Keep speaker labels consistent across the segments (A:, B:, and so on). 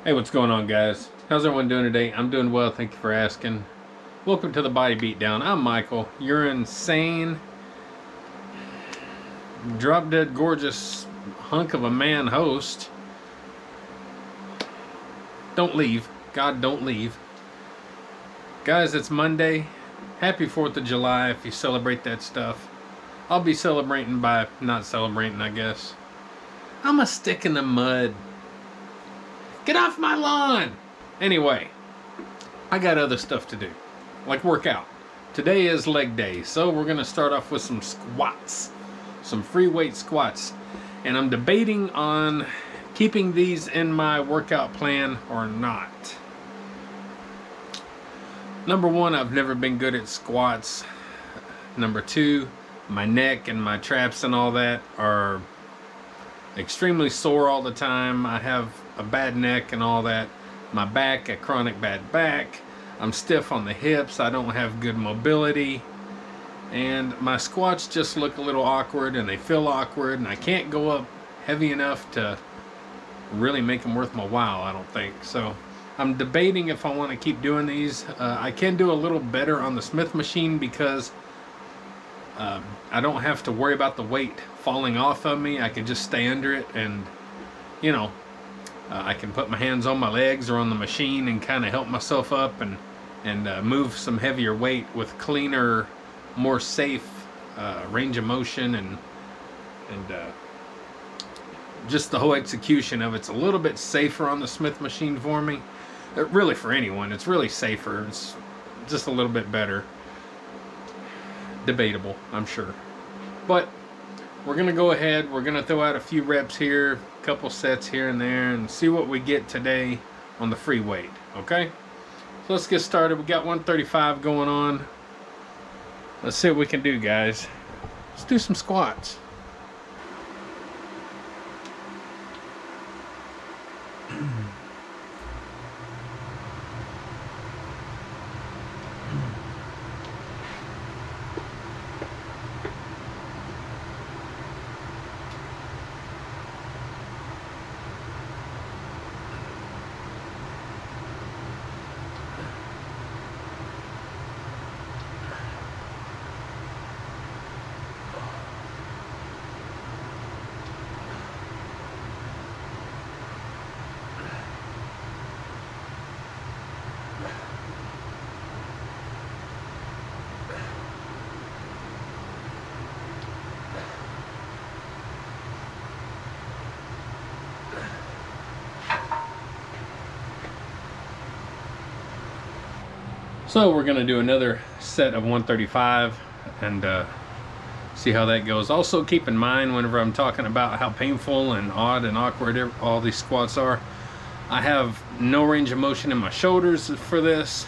A: Hey, what's going on, guys? How's everyone doing today? I'm doing well, thank you for asking. Welcome to the Body Beatdown. I'm Michael, your insane, drop dead gorgeous hunk of a man host. Don't leave. God, don't leave. Guys, it's Monday. Happy 4th of July if you celebrate that stuff. I'll be celebrating by not celebrating, I guess. I'm a stick in the mud. Get off my lawn! Anyway, I got other stuff to do, like work out. Today is leg day, so we're going to start off with some squats, some free weight squats. And I'm debating on keeping these in my workout plan or not. Number one, I've never been good at squats. Number two, my neck and my traps and all that are extremely sore all the time. I have a bad neck and all that. My back, a chronic bad back. I'm stiff on the hips. I don't have good mobility. And my squats just look a little awkward and they feel awkward, and I can't go up heavy enough to really make them worth my while, I don't think. So I'm debating if I want to keep doing these. I can do a little better on the Smith machine because I don't have to worry about the weight falling off of me. I can just stay under it, and you know, I can put my hands on my legs or on the machine and kind of help myself up and move some heavier weight with cleaner, more safe range of motion, and just the whole execution of it's a little bit safer on the Smith machine for me. Really, for anyone, it's really safer. It's just a little bit better. Debatable, I'm sure, but we're gonna go ahead. We're gonna throw out a few reps here, a couple sets here and there, and see what we get today on the free weight. Okay, so let's get started. We got 135 going on. Let's see what we can do, guys. Let's do some squats. So we're going to do another set of 135 and see how that goes. Also keep in mind, whenever I'm talking about how painful and odd and awkward all these squats are, I have no range of motion in my shoulders for this.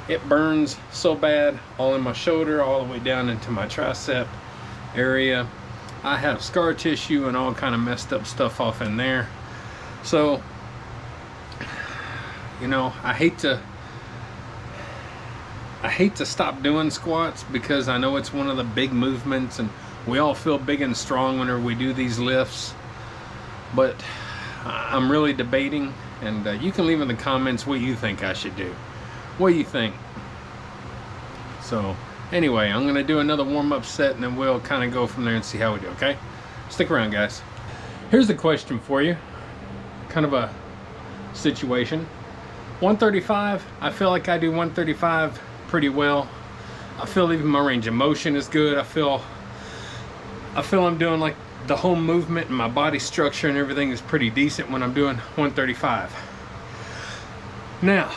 A: It burns so bad all in my shoulder, all the way down into my tricep area. I have scar tissue and all kind of messed up stuff off in there. So, you know, I hate to stop doing squats because I know it's one of the big movements and we all feel big and strong whenever we do these lifts, but I'm really debating, and you can leave in the comments what you think I should do. What do you think? So anyway, I'm gonna do another warm-up set and then we'll kind of go from there and see how we do. Okay, stick around, guys. Here's the question for you, kind of a situation. 135, I feel like I do 135 pretty well. I feel even my range of motion is good. I feel I'm doing like the whole movement, and my body structure and everything is pretty decent when I'm doing 135. Now,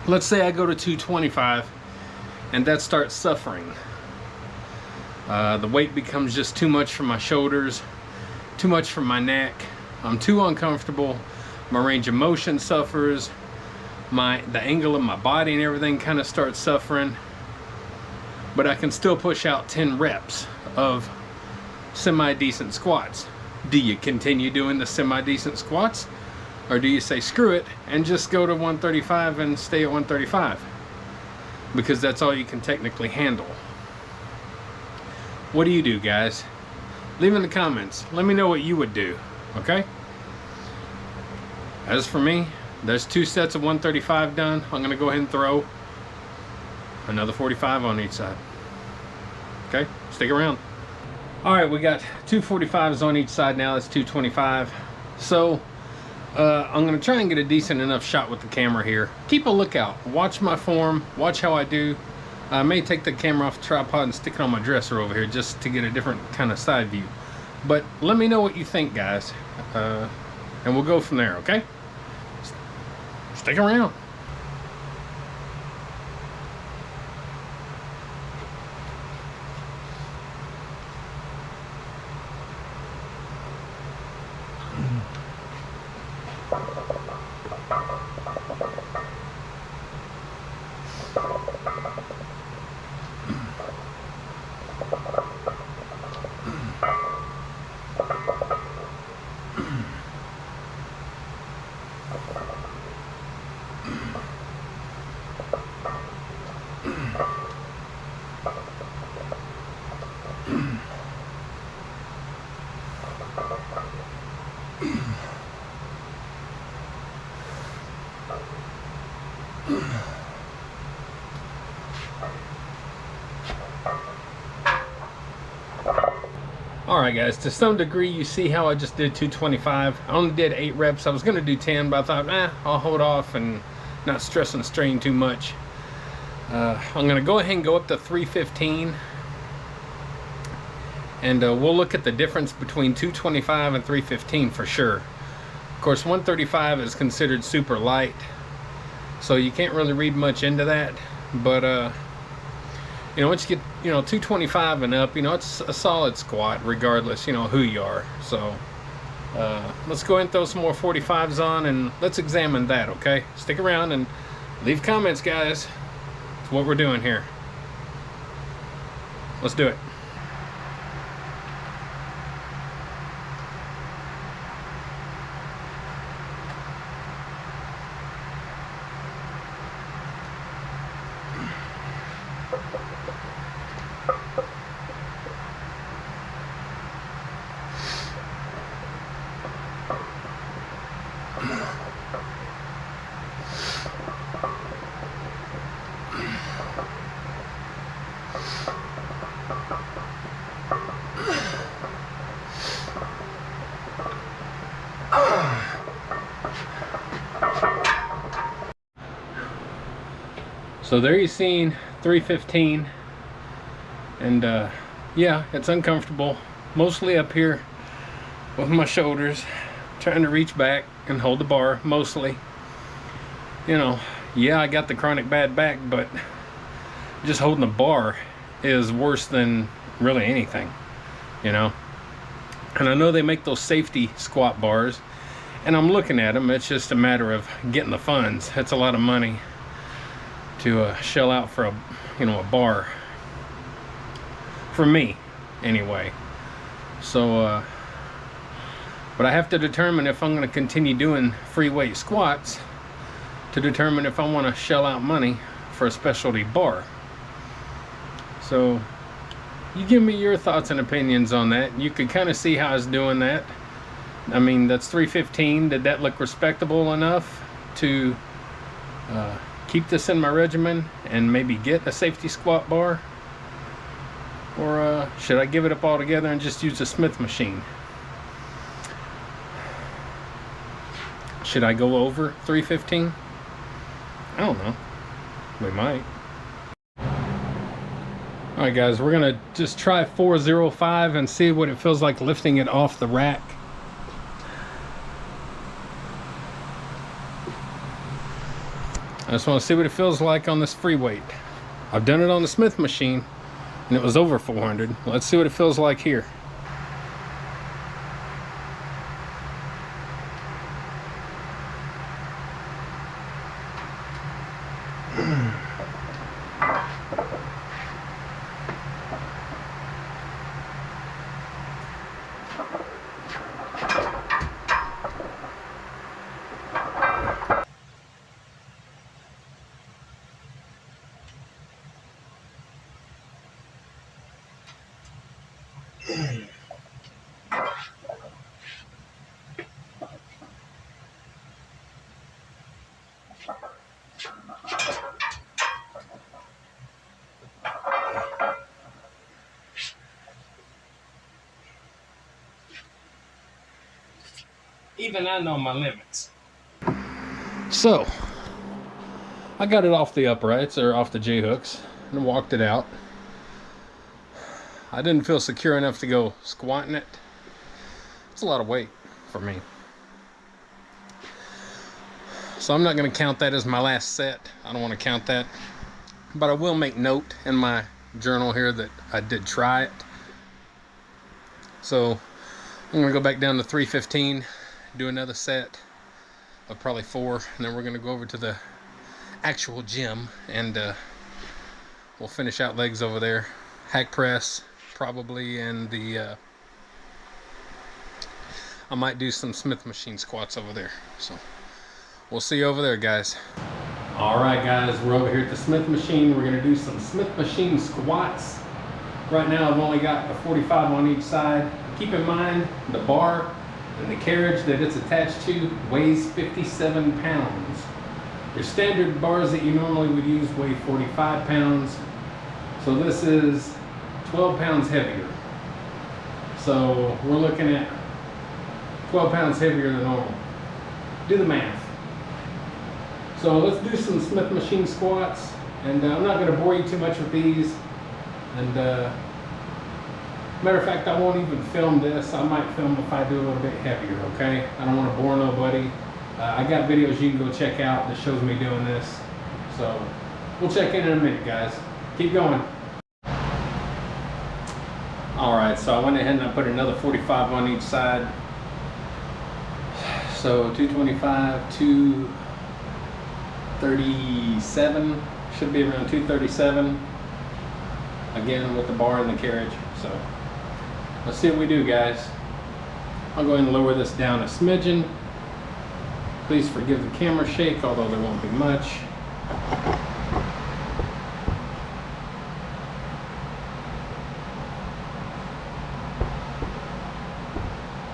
A: let's say I go to 225 and that starts suffering. The weight becomes just too much for my shoulders, too much for my neck. I'm too uncomfortable. My range of motion suffers. The angle of my body and everything kind of starts suffering, but I can still push out 10 reps of semi-decent squats. Do you continue doing the semi-decent squats, or do you say screw it and just go to 135 and stay at 135 because that's all you can technically handle? What do you do, guys? Leave in the comments. Let me know what you would do. Okay? as for me, there's 2 sets of 135 done. I'm gonna go ahead and throw another 45 on each side. Okay, stick around. All right, we got 2 45s on each side now. That's 225. So I'm gonna try and get a decent enough shot with the camera here. Keep a lookout. Watch my form. Watch how I do. I may take the camera off the tripod and stick it on my dresser over here just to get a different kind of side view. But let me know what you think, guys, and we'll go from there. Okay? Stick around. Alright guys, to some degree you see how I just did 225. I only did 8 reps. I was going to do 10, but I thought, I'll hold off and not stress and strain too much. I'm going to go ahead and go up to 315. And we'll look at the difference between 225 and 315 for sure. Of course, 135 is considered super light, so you can't really read much into that. But you know, once you get 225 and up, it's a solid squat regardless who you are. So let's go ahead and throw some more 45s on and let's examine that. Okay, stick around and leave comments, guys. It's what we're doing here. Let's do it. So there you've seen 315, and yeah, it's uncomfortable, mostly up here with my shoulders, trying to reach back and hold the bar, mostly. Yeah, I got the chronic bad back, but just holding the bar is worse than really anything, And I know they make those safety squat bars, and I'm looking at them. It's just a matter of getting the funds. It's a lot of money to shell out for a bar, for me anyway. So but I have to determine if I'm going to continue doing free weight squats to determine if I want to shell out money for a specialty bar. So you give me your thoughts and opinions on that. You could kind of see how I was doing that. I mean, that's 315. Did that look respectable enough to keep this in my regimen and maybe get a safety squat bar? Or should I give it up altogether and just use a Smith machine? Should I go over 315? I don't know. We might. Alright guys, we're gonna just try 405 and see what it feels like lifting it off the rack. I just want to see what it feels like on this free weight. I've done it on the Smith machine and it was over 400. Let's see what it feels like here. Even I know my limits. So, I got it off the uprights, or off the J-hooks, and walked it out. I didn't feel secure enough to go squatting it. It's a lot of weight for me. So I'm not going to count that as my last set. I don't want to count that. But I will make note in my journal here that I did try it. So I'm going to go back down to 315, do another set of probably 4, and then we're going to go over to the actual gym, and we'll finish out legs over there. Hack press probably, and the I might do some Smith machine squats over there. So we'll see you over there, guys. All right, guys, we're over here at the Smith machine. We're going to do some Smith machine squats. Right now I've only got a 45 on each side. Keep in mind the bar and the carriage that it's attached to weighs 57 pounds. Your standard bars that you normally would use weigh 45 pounds. So this is 12 pounds heavier. So we're looking at 12 pounds heavier than normal. Do the math. So let's do some Smith machine squats. And I'm not going to bore you too much with these. And matter of fact, I won't even film this. I might film if I do a little bit heavier, okay? I don't want to bore nobody. I got videos you can go check out that shows me doing this. So we'll check in a minute, guys. Keep going. All right, so I went ahead and I put another 45 on each side. So 225, 237, should be around 237. Again, with the bar and the carriage. So let's see what we do, guys. I'll go ahead and lower this down a smidgen. Please forgive the camera shake, although there won't be much.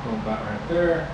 A: Go about right there.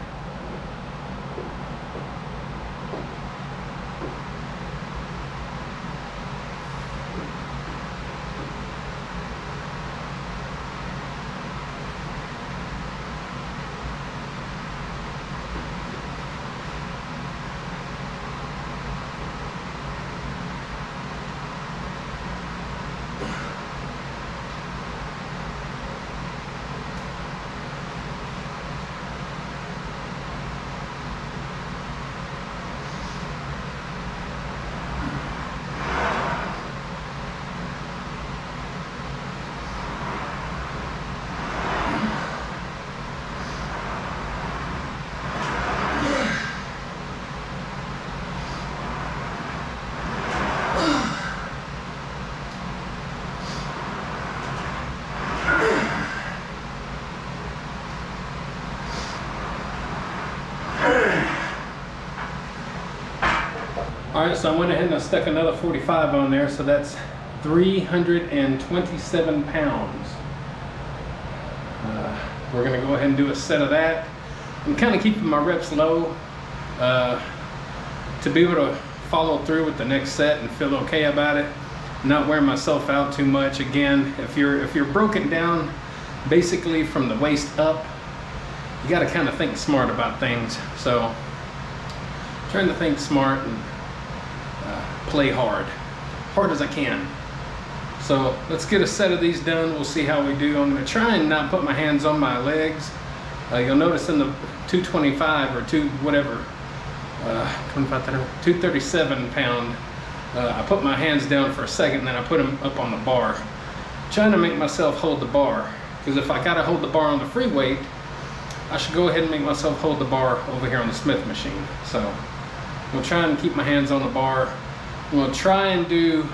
A: All right, so I went ahead and I stuck another 45 on there, so that's 327 pounds. We're gonna go ahead and do a set of that. I'm kind of keeping my reps low to be able to follow through with the next set and feel okay about it, not wearing myself out too much. Again, if you're broken down basically from the waist up, you got to kind of think smart about things. So trying to think smart and play hard as I can. So let's get a set of these done. We'll see how we do. I'm going to try and not put my hands on my legs. You'll notice in the 225 or 237 pound, I put my hands down for a second and then I put them up on the bar, trying to make myself hold the bar, because if I gotta hold the bar on the free weight, I should go ahead and make myself hold the bar over here on the Smith machine. So we'll try and keep my hands on the bar. I'm going to try and do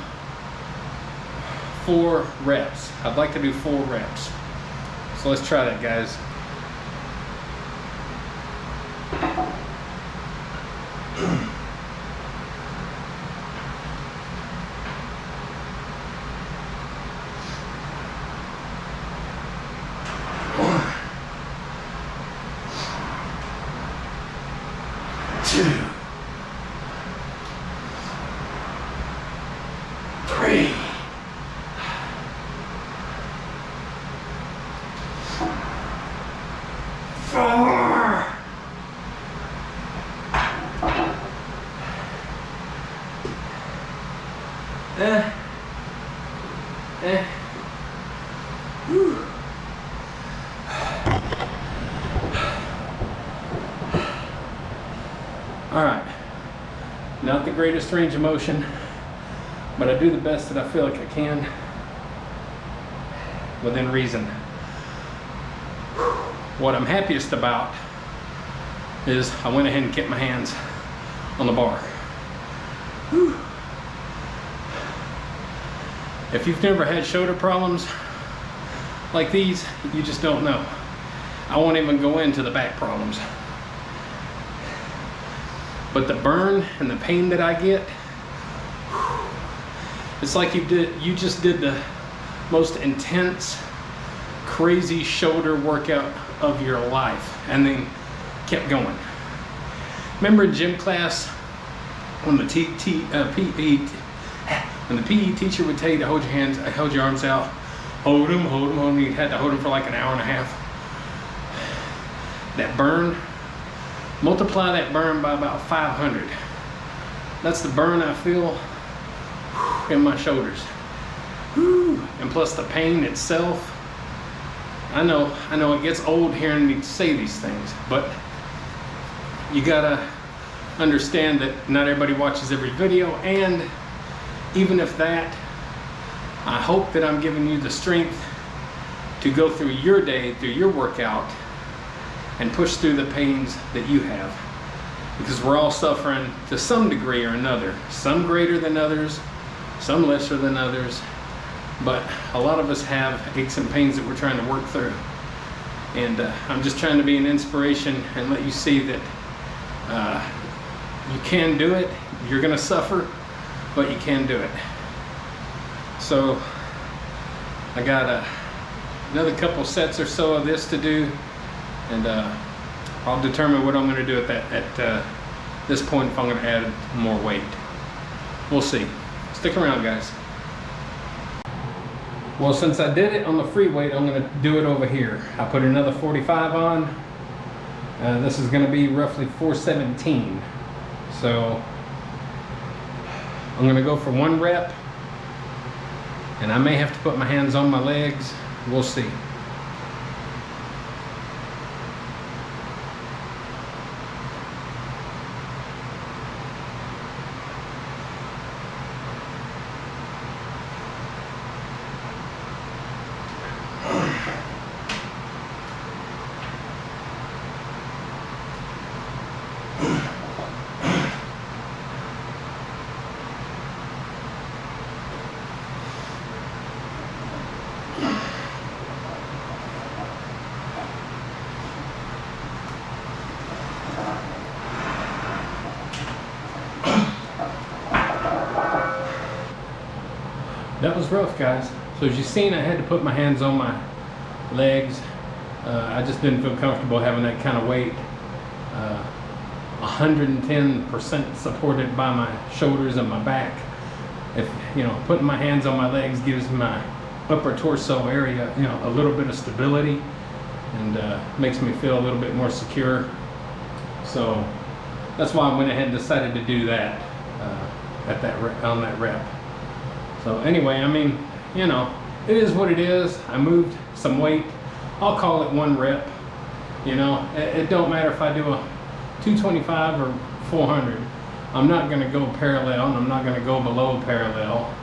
A: 4 reps. I'd like to do 4 reps. So let's try that, guys. All right, not the greatest range of motion, but I do the best that I feel like I can within reason. What I'm happiest about is I went ahead and kept my hands on the bar. Whew. If you've never had shoulder problems like these, you just don't know. I won't even go into the back problems. But the burn and the pain that I get, it's like you just did the most intense, crazy shoulder workout of your life and then kept going. Remember in gym class when the PE teacher would tell you to hold your hands, hold your arms out, hold them, hold them, hold them. You had to hold them for like an hour and a half. That burn, multiply that burn by about 500. That's the burn I feel in my shoulders. And plus the pain itself. I know it gets old hearing me say these things, but you gotta understand that not everybody watches every video, and even if that, I hope that I'm giving you the strength to go through your day, through your workout, and push through the pains that you have. Because we're all suffering to some degree or another. Some greater than others, some lesser than others. But a lot of us have aches and pains that we're trying to work through. And I'm just trying to be an inspiration and let you see that you can do it. You're gonna suffer, but you can do it. So I got another couple sets or so of this to do, and I'll determine what I'm going to do at this point, if I'm going to add more weight. We'll see. Stick around, guys. Well, since I did it on the free weight, I'm going to do it over here. I put another 45 on. This is going to be roughly 417. So I'm going to go for 1 rep, and I may have to put my hands on my legs. We'll see. That was rough, guys. So as you've seen, I had to put my hands on my legs. I just didn't feel comfortable having that kind of weight. 110% supported by my shoulders and my back. If putting my hands on my legs gives my upper torso area, a little bit of stability, and makes me feel a little bit more secure. So that's why I went ahead and decided to do that on that rep. So anyway, I mean, it is what it is. I moved some weight. I'll call it 1 rep. It don't matter if I do a 225 or 400. I'm not going to go parallel, and I'm not going to go below parallel.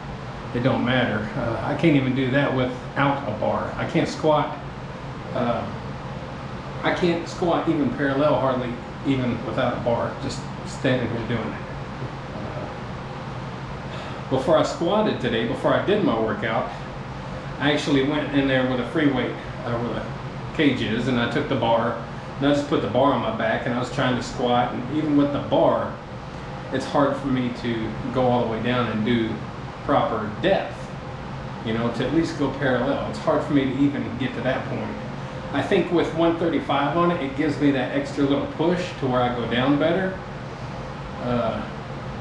A: It don't matter. I can't even do that without a bar. I can't squat. I can't squat even parallel hardly, even without a bar. Just standing here doing it. Before I squatted today, before I did my workout, I actually went in there with a free weight, where the cage is, and I took the bar, and I just put the bar on my back, and I was trying to squat, and even with the bar, it's hard for me to go all the way down and do proper depth, to at least go parallel. It's hard for me to even get to that point. I think with 135 on it, it gives me that extra little push to where I go down better.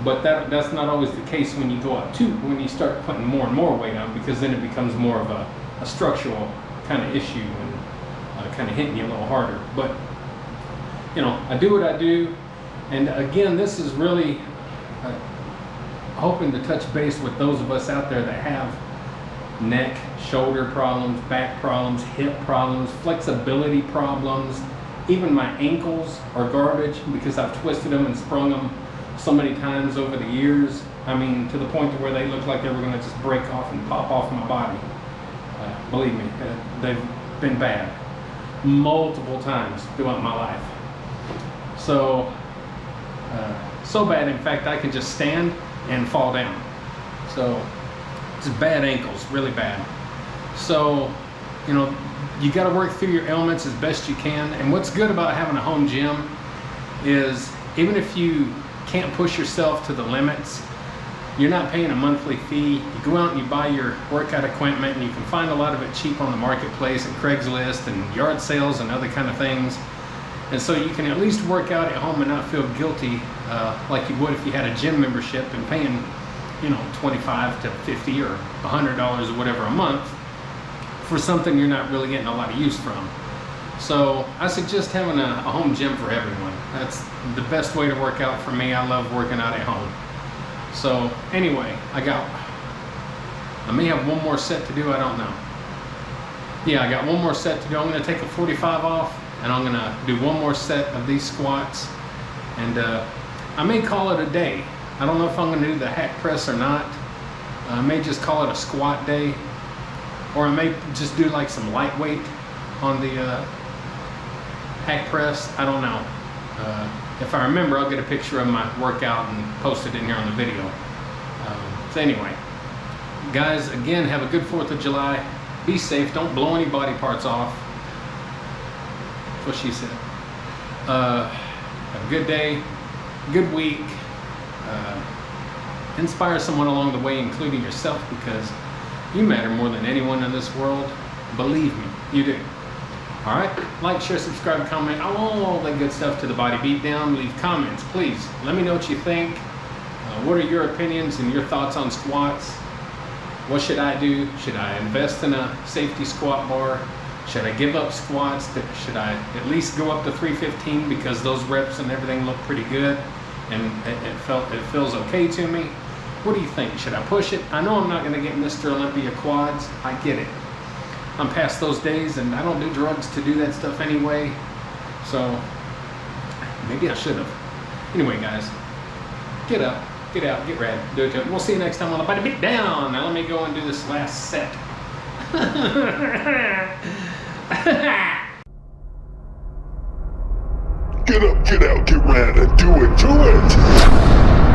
A: But that's not always the case when you go up when you start putting more and more weight on, because then it becomes more of a structural kind of issue and kind of hitting you a little harder. But I do what I do, and again, this is really hoping to touch base with those of us out there that have neck, shoulder problems, back problems, hip problems, flexibility problems, Even my ankles are garbage because I've twisted them and sprung them so many times over the years. I mean, to the point to where they look like they were going to just break off and pop off my body. Believe me, they've been bad multiple times throughout my life. So, so bad, in fact, I can just stand and fall down. So, it's bad ankles, really bad. So, you know, you got to work through your ailments as best you can. And what's good about having a home gym is even if you can't push yourself to the limits, you're not paying a monthly fee. You go out and you buy your workout equipment, and you can find a lot of it cheap on the marketplace and Craigslist and yard sales and other kind of things. And so you can at least work out at home and not feel guilty like you would if you had a gym membership and paying, you know, $25 to $50 or $100 or whatever a month for something you're not really getting a lot of use from. So I suggest having a home gym for everyone. That's the best way to work out for me. I love working out at home. So anyway, I may have one more set to do, I don't know. Yeah, I got one more set to do. I'm going to take a 45 off, and I'm going to do one more set of these squats, and I may call it a day. I don't know if I'm going to do the hack press or not. I may just call it a squat day, or I may just do like some lightweight on the hack press. I don't know. If I remember, I'll get a picture of my workout and post it in here on the video. So anyway, guys, again, have a good 4th of July. Be safe. Don't blow any body parts off. That's what she said. Have a good day, good week. Inspire someone along the way, including yourself, because you matter more than anyone in this world. Believe me, you do. All right, like, share, subscribe, comment, all that good stuff to the Body Beatdown. Leave comments, please. Let me know what you think. What are your opinions and your thoughts on squats? What should I do? Should I invest in a safety squat bar? Should I give up squats? Should I at least go up to 315 because those reps and everything look pretty good and it feels okay to me? What do you think? Should I push it? I know I'm not going to get Mr. Olympia quads. I get it. I'm past those days, and I don't do drugs to do that stuff anyway, so maybe I should have. Anyway, guys, get up, get out, get ready, do it. We'll see you next time on the Body Beatdown. Now let me go and do this last set.
B: Get up, get out, get ready, do it, do it!